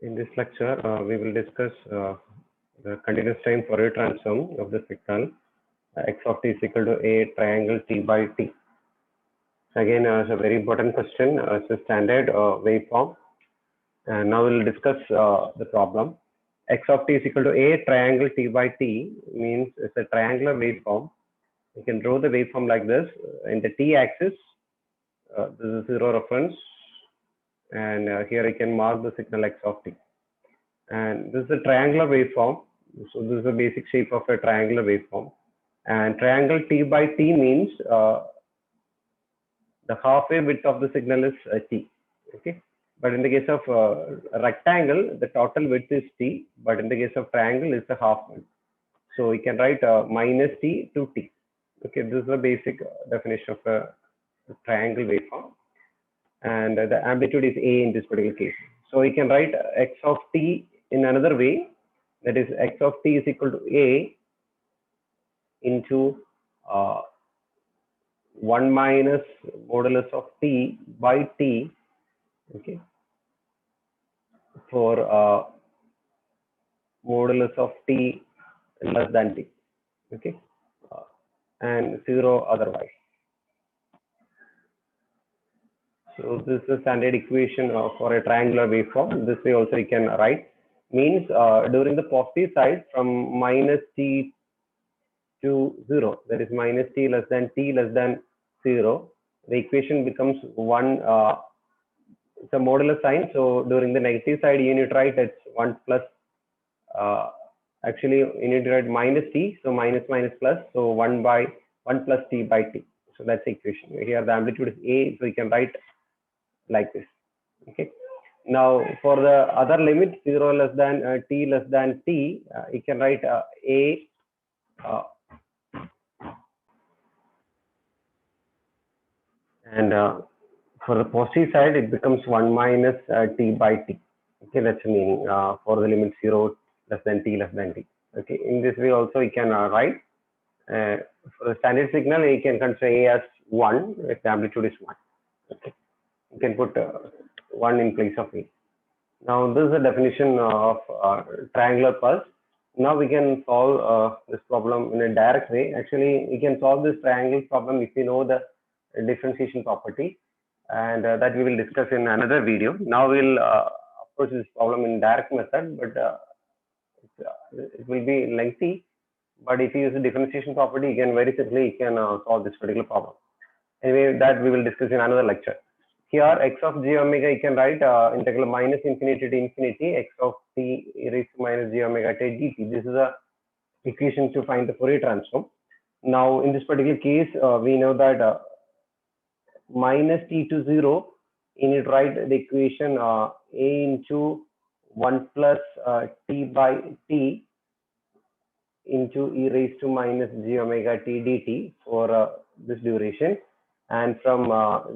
In this lecture, we will discuss the continuous time Fourier transform of the signal x of t is equal to a triangle t by t. So again, it's a very important question. It's a standard waveform. And now we'll discuss the problem. X of t is equal to a triangle t by t means it's a triangular waveform. You can draw the waveform like this. In the t-axis, this is zero reference. And here I can mark the signal x of t. And this is a triangular waveform. So this is the basic shape of a triangular waveform. And triangle t by t means the halfway width of the signal is t. Okay. But in the case of rectangle, the total width is t. But in the case of triangle, it's the half width. So we can write minus t to t. Okay. This is the basic definition of a triangle waveform. And the amplitude is a in this particular case. So we can write x of t in another way, that is x of t is equal to a into 1 minus modulus of t by t, okay, for modulus of t less than t, okay, and 0 otherwise. So this is the standard equation for a triangular waveform. This way also you can write. Means during the positive side from minus t to 0, that is minus t less than 0, the equation becomes 1. It's a modular sign. So during the negative side, you need to write it's 1 plus. Actually, you need to write minus t. So minus minus plus. So 1 plus t by t. So that's the equation. Here the amplitude is a. So you can write like this. Okay. Now for the other limit 0 less than t less than t, you can write a and for the positive side it becomes 1 minus t by t. Okay, that's the meaning for the limit 0 less than t less than t. Okay, in this way also you can write for the standard signal you can consider a as 1 if the amplitude is 1. Okay, you can put 1 in place of a. Now this is the definition of triangular pulse. Now we can solve this problem in a direct way. Actually, we can solve this triangle problem if you know the differentiation property, and that we will discuss in another video. Now we'll approach this problem in direct method, but it will be lengthy. But if you use the differentiation property, you can very simply solve this particular problem. Anyway, that we will discuss in another lecture. Here x of j omega you can write integral minus infinity to infinity x of t e raised to minus j omega t dt. This is a equation to find the Fourier transform. Now in this particular case, we know that minus t to 0, you need to write the equation a into 1 plus t by t into e raised to minus j omega t dt for this duration, and from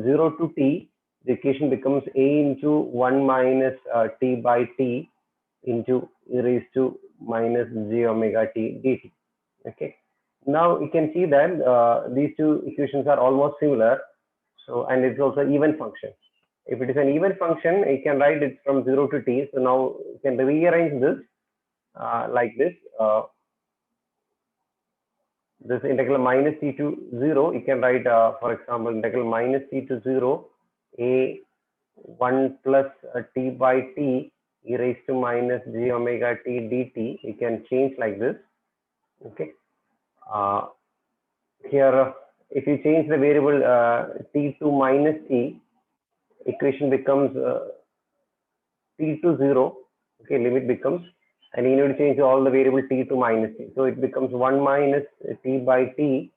0 to t, the equation becomes a into 1 minus t by t into e raised to minus j omega t dt. Okay. Now you can see that these two equations are almost similar. So, and it's also even function. If it is an even function, you can write it from 0 to t. So now you can rearrange this like this. This integral minus t to 0, you can write, for example, integral minus t to 0, a 1 plus t by t e raised to minus j omega t dt. You can change like this. Okay. Here, if you change the variable t to minus t, equation becomes t to 0. Okay, limit becomes, and you need to change all the variable t to minus t. So it becomes 1 minus t by t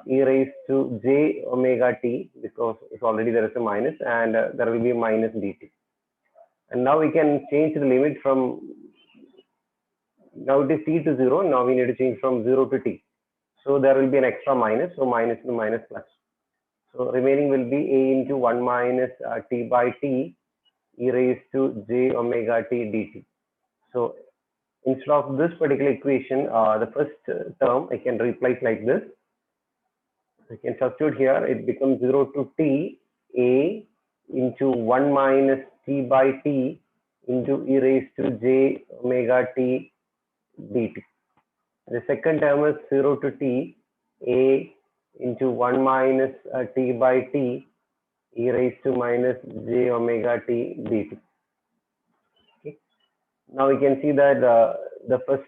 e raised to j omega t, because it's already there is a minus, and there will be minus dt. And now we can change the limit from, now it is t to 0. Now we need to change from 0 to t. So there will be an extra minus. So minus to minus plus. So remaining will be a into 1 minus t by t e raised to j omega t dt. So instead of this particular equation, the first term I can replace like this. I can substitute here. It becomes 0 to t a into 1 minus t by t into e raised to j omega t dt. The second term is 0 to t a into 1 minus t by t e raised to minus j omega t dt. Okay. Now we can see that the first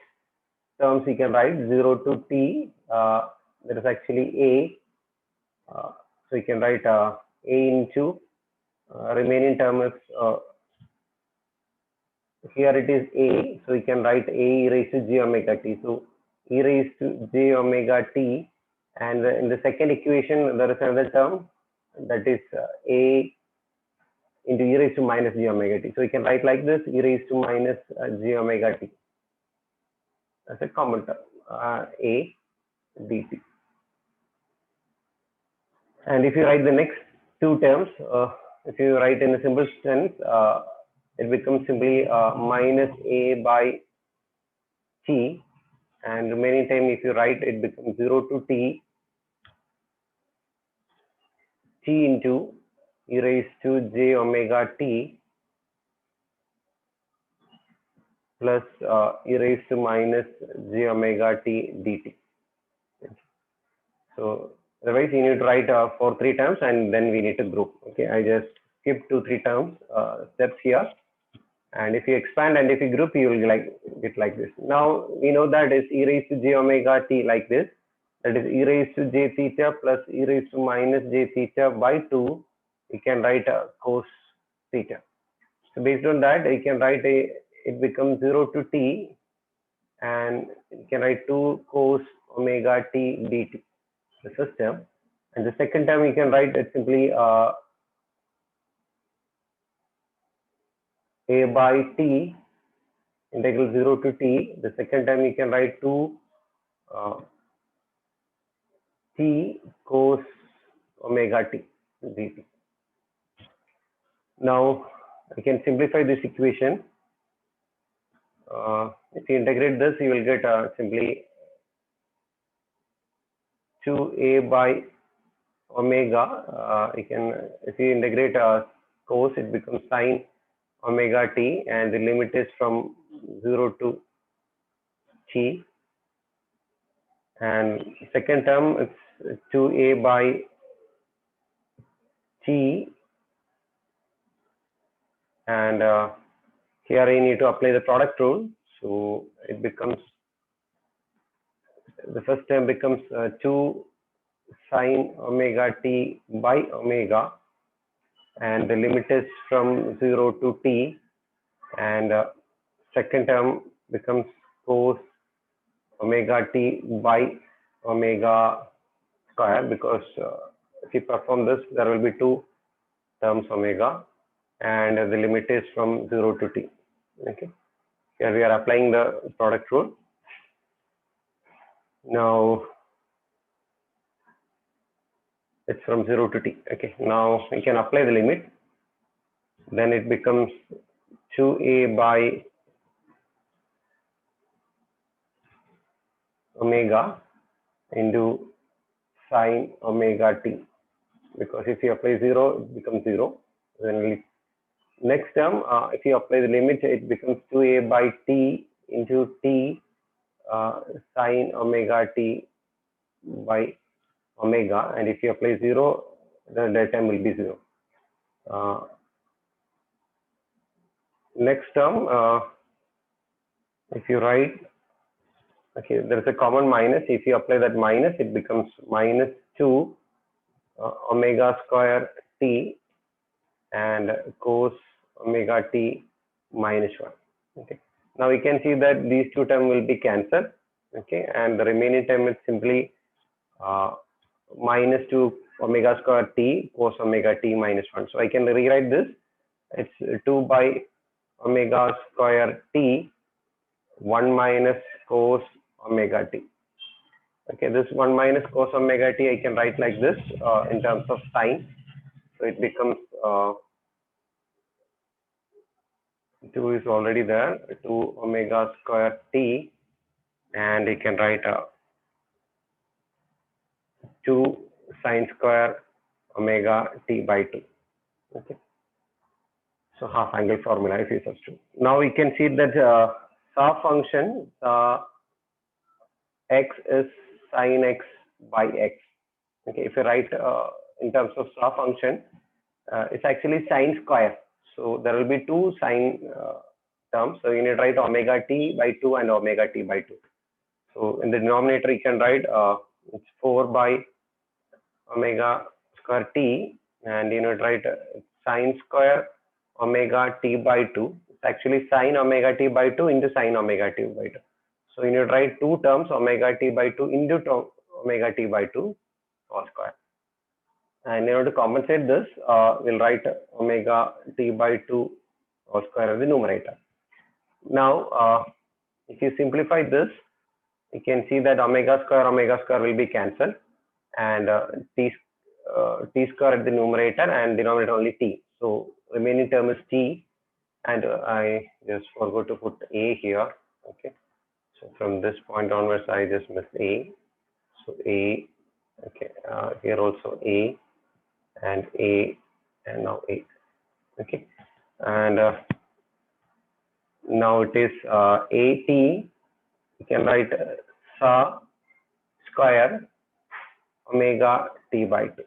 terms we can write 0 to t, that is actually a. So we can write a into remaining term is here it is a, so we can write a e raised to j omega t. So e raised to j omega t, and in the second equation there is another term that is a into e raised to minus j omega t. So we can write like this, e raised to minus j omega t as a common term, a dt. And if you write the next two terms, if you write in a simple sense, it becomes simply minus a by t, and remaining time if you write it becomes 0 to t into e raised to j omega t plus e raised to minus j omega t dt. So otherwise you need to write for three terms and then we need to group. Okay, I just skip 2-3 terms steps here, and if you expand and if you group you will get like this. Now we know that is e raised to j omega t like this, that is e raised to j theta plus e raised to minus j theta by 2. We can write cos theta. So based on that you can write it becomes 0 to t, and you can write 2 cos omega t dt, the first term. And the second term you can write it simply a by t integral 0 to t. The second time you can write 2 t cos omega t dt. Now I can simplify this equation. If you integrate this, you will get simply 2a by omega. You can, if you integrate cos, it becomes sine omega t, and the limit is from 0 to t. And second term it's 2a by t, and here I need to apply the product rule. So it becomes, the first term becomes 2 sine omega t by omega, and the limit is from 0 to t, and second term becomes cos omega t by omega square, because if you perform this there will be two terms omega, and the limit is from 0 to t. Okay, here we are applying the product rule. Now it's from 0 to t. Okay, now we can apply the limit, then it becomes 2a by omega into sine omega t, because if you apply 0 it becomes 0. Then next term, if you apply the limit, it becomes 2a by t into t sine omega t by omega, and if you apply 0, then that term will be 0. Next term, if you write, okay, there is a common minus. If you apply that minus, it becomes minus 2 omega square t and cos omega t minus 1. Okay, now we can see that these two terms will be cancelled. Okay, and the remaining term is simply minus 2 omega square t cos omega t minus 1. So I can rewrite this, it's 2 by omega square t 1 minus cos omega t. Okay, this 1 minus cos omega t I can write like this in terms of sine. So it becomes 2 is already there, 2 omega square t, and you can write 2 sine square omega t by 2. Okay, So half angle formula if you substitute. Now we can see that saw function x is sine x by x. Okay, if you write in terms of saw function, it's actually sine square. So there will be two sine terms. So you need to write omega t by 2 and omega t by 2. So in the denominator, you can write it's 4 by omega square t, and you know write sine square omega t by 2. It's actually sine omega t by 2 into sine omega t by 2. So you need to write two terms omega t by 2 into omega t by 2 cos square. And in order to compensate this, we'll write omega t by 2 cos square as the numerator. Now, if you simplify this, you can see that omega square will be cancelled, and t square at the numerator and denominator only t. So remaining term is t, and I just forgot to put a here. Okay, so from this point onwards, I just missed a. So a, okay, here also a, and now a. Okay, and now it is at. You can write sa square omega t by 2.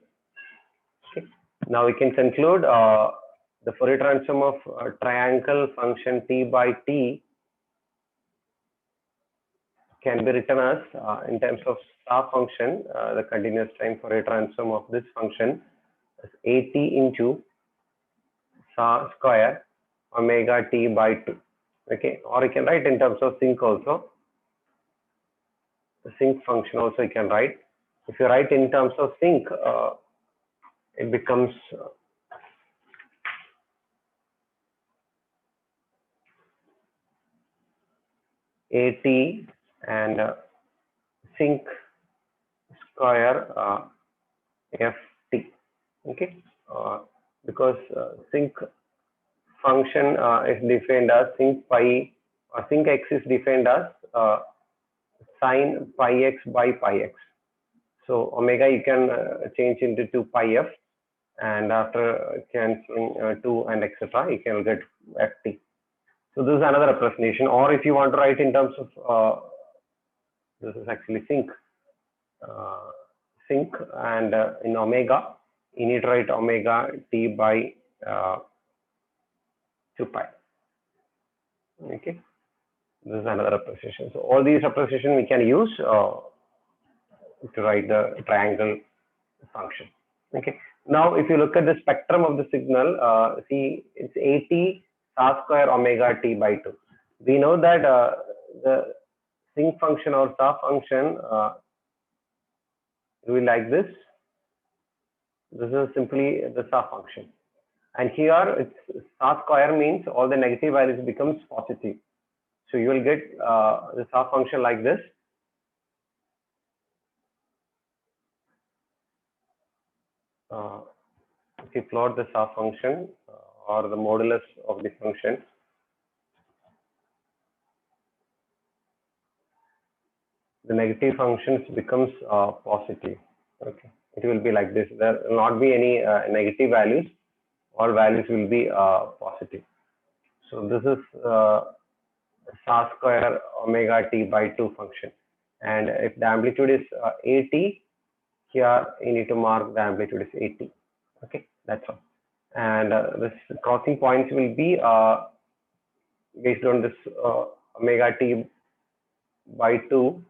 Okay. Now we can conclude the Fourier transform of triangle function t by t can be written as in terms of sa function, the continuous time Fourier transform of this function is at into sa square omega t by 2. Okay, or you can write in terms of sinc also. The sinc function also you can write. If you write in terms of sinc, it becomes at and sinc square ft. Okay, because sinc function is defined as sinc pi, or sinc x is defined as sine pi x by pi x. So omega you can change into 2 pi f, and after cancelling 2 and etc., you can get ft. So this is another representation. Or if you want to write in terms of this is actually sinc, and in omega you need to write omega t by 2 pi. Okay, this is another representation. So all these representations we can use to write the triangle function. Okay. Now, if you look at the spectrum of the signal, see it's at sa square omega t by 2. We know that the sinc function or sa function will be like this. This is simply the sa function, and here it's sa square means all the negative values becomes positive. So you will get the sa function like this. If you plot the sa function or the modulus of the function, the negative functions becomes positive. Okay, it will be like this. There will not be any negative values. All values will be positive. So this is sa square omega t by 2 function. And if the amplitude is at, here you need to mark the amplitude is 80. Okay, that's all. And this crossing points will be based on this omega t by 2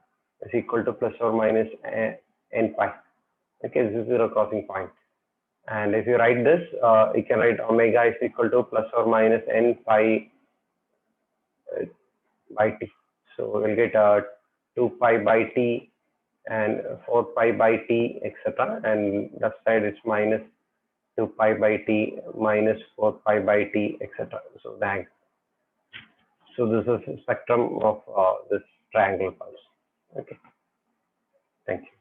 is equal to plus or minus n pi. Okay, this is zero crossing point. And if you write this, you can write omega is equal to plus or minus n pi by t. So we'll get 2 pi by t and 4 pi by t, etc. And that side is minus 2 pi by t minus 4 pi by t, etc. So the so this is the spectrum of this triangle pulse. Okay. Thank you.